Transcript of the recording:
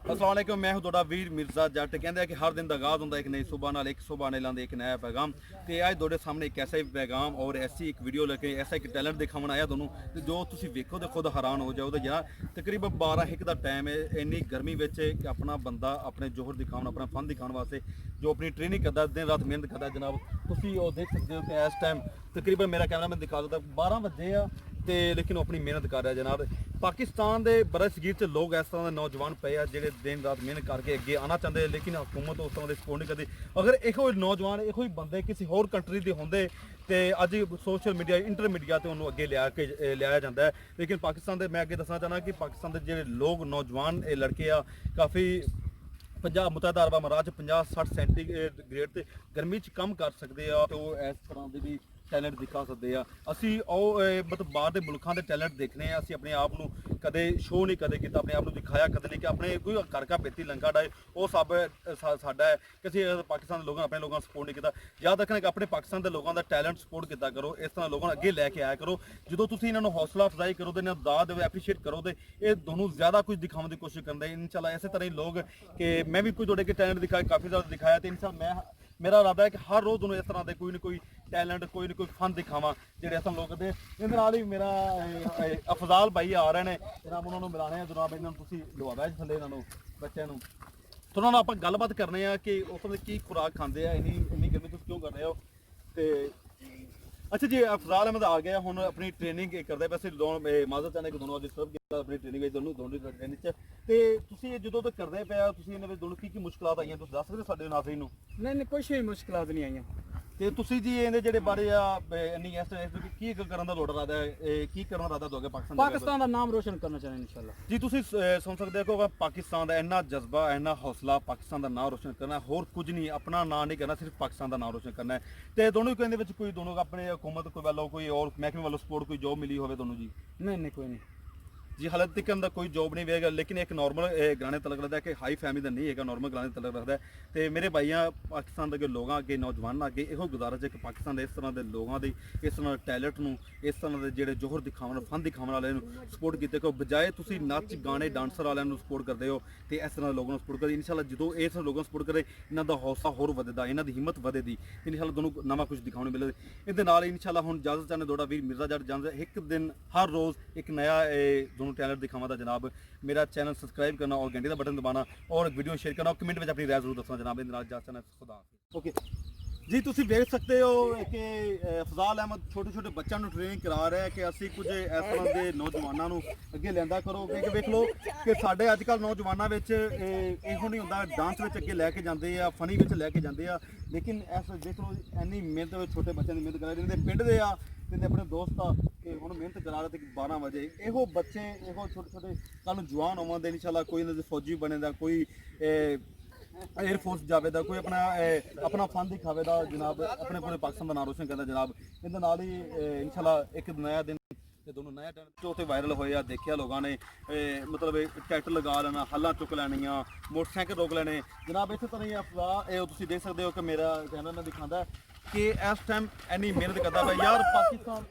अस्सलाम वालेकुम, मैं हूं ਤੁਹਾਡਾ ਵੀਰ ਮਿਰਜ਼ਾ ਜੱਟ। ਕਹਿੰਦੇ ਆ ਕਿ ਹਰ ਦਿਨ ਦਾ ਆਗਾਜ਼ ਹੁੰਦਾ ਇੱਕ ਨਈ ਸੁਬਾਹ ਨਾਲ, ਇੱਕ ਸੁਬਾਹ ਨੇ ਲਾਂਦੇ ਇੱਕ ਨया पैगाम। ਤੇ ਅੱਜ ਤੁਹਾਡੇ ਸਾਹਮਣੇ ਇੱਕ ਐਸਾ ਹੀ ਪੈਗਾਮ ਔਰ ਐਸੀ ਇੱਕ ਵੀਡੀਓ ਲੈ ਕੇ ਐਸਾ ਇੱਕ ਟੈਲੈਂਟ ਦਿਖਾਉਣ ਆਇਆ ਤੁਹਾਨੂੰ ਤੇ ਜੋ ਤੁਸੀਂ ਵੇਖੋ ਤੇ ਖੁਦ ਹੈਰਾਨ ਹੋ ਜਾਓਗੇ। ਜਾਂ ਤਕਰੀਬਨ 12-1 ਦਾ ਟਾਈਮ ਹੈ, ਇੰਨੀ ਗਰਮੀ ਵਿੱਚ ਕਿ ਆਪਣਾ ਬੰਦਾ ਆਪਣੇ ਜੋਹਰ ਦਿਖਾਉਣ, ਆਪਣਾ ਫਨ ਦਿਖਾਉਣ ਵਾਸਤੇ ਜੋ ਆਪਣੀ ਟ੍ਰੇਨਿੰਗ ਕਰਦਾ, ਦਿਨ ਰਾਤ ਮਿਹਨਤ ਕਰਦਾ। ਜਨਾਬ ਤੁਸੀਂ ਉਹ ਦੇਖ ਸਕਦੇ ਹੋ ਕਿ ਇਸ ਟਾਈਮ ਤਕਰੀਬਨ ਮੇਰਾ ਕੈਮਰਾਮੈਨ ਦਿਖਾ ਦਿੰਦਾ 12 ਵਜੇ ਆ ਤੇ ਲੇਕਿਨ ਉਹ ਆਪਣੀ ਮਿਹਨਤ ਕਰ ਰਿਹਾ। ਜਨਾਬ ਪਾਕਿਸਤਾਨ ਦੇ ਬੜੇ ਸਗੀਰ 'ਚ ਲੋਕ ਇਸ ਤਰ੍ਹਾਂ ਦੇ ਨੌਜਵਾਨ ਪਏ ਆ ਜਿਹੜੇ ਦਿਨ ਰਾਤ ਮਿਹਨਤ ਕਰਕੇ ਅੱਗੇ ਆਉਣਾ ਚਾਹੁੰਦੇ, ਲੇਕਿਨ ਹਕੂਮਤ ਉਸ ਤਰ੍ਹਾਂ ਦੇ ਸਪੋਰਟ ਨਹੀਂ ਕਰਦੀ। ਅਗਰ ਇਹੋ ਨੌਜਵਾਨ ਇਹੋ ਹੀ ਬੰਦੇ ਕਿਸੇ ਹੋਰ ਕੰਟਰੀ ਦੇ ਹੁੰਦੇ ਤੇ ਅੱਜ ਸੋਸ਼ਲ ਮੀਡੀਆ ਇੰਟਰਮੀਡੀਆ ਤੇ ਉਹਨੂੰ ਅੱਗੇ ਲਿਆਇਆ ਜਾਂਦਾ ਹੈ। ਲੇਕਿਨ ਪਾਕਿਸਤਾਨ ਦੇ ਮੈਂ ਅੱਗੇ ਦੱਸਣਾ ਚਾਹੁੰਦਾ ਕਿ ਪਾਕਿਸਤਾਨ ਦੇ ਜਿਹੜੇ ਲੋਕ ਨੌਜਵਾਨ ਇਹ ਲੜਕੇ ਆ ਕਾਫੀ ਪੰਜਾਬ ਮੁਤਹਦਾ ਅਰਬ ਅਮਰਾਤ 'ਚ 50-60 ਸੈਂਟੀਗ੍ਰੇਡ ਤੇ ਗਰਮੀ 'ਚ ਕੰਮ ਕਰ ਸਕਦੇ ਆ ਤੇ ਉਹ ਇਸ ਤਰ੍ਹਾਂ ਦੇ ਵੀ ਟੈਲੈਂਟ ਦਿਖਾ ਸਕਦੇ ਆ। ਅਸੀਂ ਉਹ ਮਤਲਬ ਬਾਹਰ ਦੇ ਮੁਲਕਾਂ ਦੇ ਟੈਲੈਂਟ ਦੇਖਨੇ ਆ। ਅਸੀਂ ਆਪਣੇ ਆਪ ਨੂੰ ਕਦੇ ਸ਼ੋਅ ਨਹੀਂ ਕਦੇ ਕੀਤਾ, ਆਪਣੇ ਆਪ ਨੂੰ ਦਿਖਾਇਆ ਕਦੇ ਨਹੀਂ ਕਿ ਆਪਣੇ ਕੋਈ ਘਰ ਕਾ ਬੇਤੀ ਲੰਗਾ ਡਾਏ ਉਹ ਸਭ ਸਾਡਾ ਹੈ। ਕਿਸੇ ਪਾਕਿਸਤਾਨ ਦੇ ਲੋਕਾਂ ਆਪਣੇ ਲੋਕਾਂ ਨੂੰ ਸਪੋਰਟ ਨਹੀਂ ਕੀਤਾ। ਯਾਦ ਰੱਖਣਾ ਕਿ ਆਪਣੇ ਪਾਕਿਸਤਾਨ ਦੇ ਲੋਕਾਂ ਦਾ ਟੈਲੈਂਟ ਸਪੋਰਟ ਕੀਤਾ ਕਰੋ, ਇਸ ਤਰ੍ਹਾਂ ਲੋਕਾਂ ਨੂੰ ਅੱਗੇ ਲੈ ਕੇ ਆਇਆ ਕਰੋ। ਜਦੋਂ ਤੁਸੀਂ ਇਹਨਾਂ ਨੂੰ ਹੌਸਲਾ ਅਫਜ਼ਾਈ ਕਰੋ ਤੇ ਇਹਨਾਂ ਨੂੰ ਦਾਦ ਦੇਵੇ, ਐਪਰੀਸ਼ੀਏਟ ਕਰੋ ਤੇ ਇਹ ਤੁਹਾਨੂੰ ਜ਼ਿਆਦਾ ਕੁਝ ਦਿਖਾਉਣ ਦੀ ਕੋਸ਼ਿਸ਼ ਕਰਦੇ। ਇਨਸ਼ਾਅੱਲਾ ਇਸੇ ਤਰ੍ਹਾਂ ਹੀ ਲੋਕ ਕਿ ਮੈਂ ਵੀ ਕੁਝ ਤੁਹਾਡੇ ਕੇ ਟੈਲੈਂਟ ਦਿਖਾਇਆ, ਕਾਫੀ ਜ਼ਿਆਦਾ ਦਿਖਾਇਆ ਤੇ ਇਨਸ਼ਾਅੱਲਾ ਮੇਰਾ ਇਰਾਦਾ ਹੈ ਕਿ ਹਰ ਰੋਜ਼ ਤੁਹਾਨੂੰ ਇਸ ਤਰ੍ਹਾਂ ਦੇ ਕੋਈ ਨਾ ਕੋਈ ਟੈਲੈਂਟ, ਕੋਈ ਨਾ ਕੋਈ ਫਨ ਦਿਖਾਵਾਂ ਜਿਹੜੇ ਅਸਾਂ ਲੋਕ ਕਰਦੇ। ਇਹਦੇ ਨਾਲ ਹੀ ਮੇਰਾ ਅਫਜ਼ਾਲ ਭਾਈ ਆ ਰਹੇ ਨੇ, ਜਨਾਬ ਉਹਨਾਂ ਨੂੰ ਮਿਲਾਣੇ ਆ। ਜਨਾਬ ਇਹਨਾਂ ਨੂੰ ਤੁਸੀਂ ਲਵਾਵਾ ਥੱਲੇ ਇਹਨਾਂ ਨੂੰ ਬੱਚਿਆਂ ਨੂੰ ਤੇ ਉਹਨਾਂ ਨਾਲ ਆਪਾਂ ਗੱਲਬਾਤ ਕਰਨੇ ਆ ਕਿ ਉਸ ਦੇ ਕੀ ਖੁਰਾਕ ਖਾਂਦੇ ਆ, ਇੰਨੀ ਗਰਮੀ ਤੁਸੀਂ ਕਿਉਂ ਕਰ ਰਹੇ ਹੋ। ਤੇ ਅੱਛਾ ਜੀ, ਅਫਜ਼ਾਲ ਅਹਿਮਦ ਆ ਗਿਆ ਹੁਣ ਆਪਣੀ ਟ੍ਰੇਨਿੰਗ ਕਰਦਾ। ਵੈਸੇ ਮਾਜ਼ਰਤ ਚਾਹਨੇ ਕਿ ਦੋਨੋਂ ਅੱਜ ਸਰਵ ਕੀਤਾ ਆਪਣੀ ਟ੍ਰੇਨਿੰਗ ਵਿੱਚ ਦੋਨੋਂ ਟ੍ਰੇਨਿੰਗ 'ਚ। ਤੇ ਤੁਸੀਂ ਜਦੋਂ ਤੱਕ ਕਰਦੇ ਪਿਆ ਤੁਸੀਂ ਇਹਨਾਂ ਵਿੱਚ ਦੋਨੋਂ ਕੀ ਮੁਸ਼ਕਲਾਂ ਆਈਆਂ ਤੁਸੀਂ ਦੱਸ ਸਕਦੇ ਸਾਡੇ ਨਾਜ਼ਰੀਨ ਨੂੰ? ਨਹੀਂ ਕੁਛ ਵੀ ਮੁਸ਼ਕਲਾਂ ਨਹੀਂ ਆਈਆਂ। ਤੇ ਤੁਸੀਂ ਜੀ ਇਹਦੇ ਜਿਹੜੇ ਬਾਰੇ ਆ ਇੰਨੀ ਇਸ ਕੀ ਕਰਨ ਦਾ ਲੋੜ ਰੱਖਦਾ ਹੈ, ਕੀ ਕਰਨ ਦਾ ਇਰਾਦਾ ਦੋਗੇ ਪਾਕਿਸਤਾਨ ਦਾ ਨਾਮ ਰੋਸ਼ਨ ਕਰਨਾ ਚਾਹੁੰਦੇ ਇਨਸ਼ਾਅੱਲਾ ਜੀ। ਤੁਸੀਂ ਸੁਣ ਸਕਦੇ ਹੋ ਕਿ ਪਾਕਿਸਤਾਨ ਦਾ ਇੰਨਾ ਜਜ਼ਬਾ, ਇੰਨਾ ਹੌਸਲਾ, ਪਾਕਿਸਤਾਨ ਦਾ ਨਾਮ ਰੋਸ਼ਨ ਕਰਨਾ, ਹੋਰ ਕੁਝ ਨਹੀਂ, ਆਪਣਾ ਨਾਂ ਨਹੀਂ ਕਰਨਾ, ਸਿਰਫ ਪਾਕਿਸਤਾਨ ਦਾ ਨਾਮ ਰੋਸ਼ਨ ਕਰਨਾ ਹੈ। ਤੇ ਦੋਨੋਂ ਕਹਿੰਦੇ ਵਿੱਚ ਕੋਈ ਦੋਨੋਂ ਆਪਣੇ ਹਕੂਮਤ ਕੋਈ ਵੱਲੋਂ ਕੋਈ ਹੋਰ ਮਹਿਕਮੇ ਵੱਲੋਂ ਸਪੋਰਟ ਕੋਈ ਜੋਬ ਮਿਲੀ ਹੋਵੇ ਤੁਹਾਨੂੰ ਜੀ? ਨਹੀਂ ਕੋਈ ਨਹੀਂ ਜੀ, ਹਾਲੇ ਤੱਕ ਦਾ ਕੋਈ ਜੋਬ ਨਹੀਂ ਵੇਗਾ, ਲੇਕਿਨ ਇੱਕ ਨਾਰਮਲ ਗਾਣੇ ਤਲਕ ਰੱਖਦਾ ਕਿ ਹਾਈ ਫੈਮਿਲੀ ਦਾ ਨਹੀਂ ਹੈਗਾ, ਨਾਰਮਲ ਗਾਣੇ ਤਲਕ ਰੱਖਦਾ। ਤੇ ਮੇਰੇ ਭਾਈਆਂ ਪਾਕਿਸਤਾਨ ਦੇ ਲੋਕਾਂ ਅੱਗੇ, ਨੌਜਵਾਨਾਂ ਅੱਗੇ ਇਹੋ ਗੁਜ਼ਾਰਿਸ਼ ਹੈ ਕਿ ਪਾਕਿਸਤਾਨ ਦੇ ਇਸ ਤਰ੍ਹਾਂ ਦੇ ਲੋਕਾਂ ਦੀ, ਇਸ ਤਰ੍ਹਾਂ ਦੇ ਟੈਲੈਂਟ ਨੂੰ, ਇਸ ਤਰ੍ਹਾਂ ਦੇ ਜਿਹੜੇ ਜੋਹਰ ਦਿਖਾਉਣ, ਫਨ ਦਿਖਾਉਣ ਵਾਲਿਆਂ ਨੂੰ ਸਪੋਰਟ ਕੀਤੇ ਕੋ ਬਜਾਏ ਤੁਸੀਂ ਨੱਚ ਗਾਣੇ ਡਾਂਸਰ ਵਾਲਿਆਂ ਨੂੰ ਸਪੋਰਟ ਕਰਦੇ ਹੋ ਤੇ ਇਸ ਤਰ੍ਹਾਂ ਦੇ ਲੋਕਾਂ ਨੂੰ ਸਪੋਰਟ ਕਰਦੇ। ਇਨਸ਼ਾਅੱਲਾ ਜਦੋਂ ਇਸ ਲੋਕਾਂ ਨੂੰ ਸਪੋਰਟ ਕਰੇ ਇਹਨਾਂ ਦਾ ਹੌਸਲਾ ਹੋਰ ਵਧਦਾ, ਇਹਨਾਂ ਦੀ ਹਿੰਮਤ ਵਧੇਦੀ। ਇਨਸ਼ਾਅੱਲਾ ਦੋਨੋਂ ਨਵਾਂ ਕੁਝ ਦਿਖਾਉਣ ਨੂੰ ਮਿਲੇ। ਇਹਦੇ ਨਾਲ ਇਨਸ਼ਾਅੱਲਾ ਹੁਣ ਇਜਾਜ਼ਤ ਚਾਹੁੰਦੇ ਤੁਹਾਡਾ ਵੀਰ ਮਿਰਜ਼ਾ ਜੱਟ ਜਾਂਦਾ ਇੱਕ ਦਿਨ ਹਰ ਰੋਜ਼ ਇੱਕ ਨया ਦੋनों टैलेंट दिखावा। जनाब मेरा चैनल सब्सक्राइब करना और घंटे का बटन दबाना और वीडियो शेयर करना और कमेंट में अपनी राय जरूर दसना। जनाब खुदा ओके जी, ਤੁਸੀਂ ਵੇਖ ਸਕਦੇ ਹੋ ਕਿ ਅਫਜ਼ਾਲ ਅਹਿਮਦ ਛੋਟੇ ਬੱਚਿਆਂ ਨੂੰ ਟ੍ਰੇਨਿੰਗ ਕਰਾ ਰਿਹਾ ਕਿ ਅਸੀਂ ਕੁਝ ਇਸ ਤਰ੍ਹਾਂ ਦੇ ਨੌਜਵਾਨਾਂ ਨੂੰ ਅੱਗੇ ਲਿਆਂਦਾ ਕਰੋ। ਕਿ ਵੇਖ ਲਓ ਕਿ ਸਾਡੇ ਅੱਜ ਕੱਲ੍ਹ ਨੌਜਵਾਨਾਂ ਵਿੱਚ ਇਹੋ ਨਹੀਂ ਹੁੰਦਾ, ਡਾਂਸ ਵਿੱਚ ਅੱਗੇ ਲੈ ਕੇ ਜਾਂਦੇ ਆ, ਫਨੀ ਵਿੱਚ ਲੈ ਕੇ ਜਾਂਦੇ ਆ, ਲੇਕਿਨ ਇਸ ਦੇਖ ਲਓ ਇੰਨੀ ਮਿਹਨਤ ਵਿੱਚ ਛੋਟੇ ਬੱਚਿਆਂ ਦੀ ਮਿਹਨਤ ਕਰਾ ਰਹੇ ਨੇ। ਪਿੰਡ ਦੇ ਆ ਤੇ ਆਪਣੇ ਦੋਸਤ ਆ ਕਿ ਹੁਣ ਮਿਹਨਤ ਕਰਾ ਰਹੇ ਤੇ 12 ਵਜੇ ਇਹੋ ਬੱਚੇ ਇਹੋ ਛੋਟੇ ਕੱਲ੍ਹ ਨੂੰ ਜਵਾਨ ਹੋਵਾਂਗੇ ਇਨਸ਼ਾਅੱਲਾ। ਕੋਈ ਇਹਨਾਂ ਦੇ ਫੌਜੀ ਬਣੇਦਾ, ਕੋਈ एयरफोर्स जावे दा, कोई अपना फन दिखावे दा जनाब, अपने पूरे पाकिस्तान का नाम रोशन करता जनाब। इहदे नाल ही इंशाल्लाह एक नया दिन ते दोनों नया टैलेंट उत्ते वायरल होया, देखिया लोगों ने मतलब ट्रैक्टर लगा लेना, हल्लां चुक लैनियां, मोटरसाइकिल रोक लेने जनाब। इस तरह ही अफवाह तुसीं देख सकते हो कि मेरा कैमरा में दिखाता है कि इस टाइम इन्नी मेहनत करता है यार पाकिस्तान।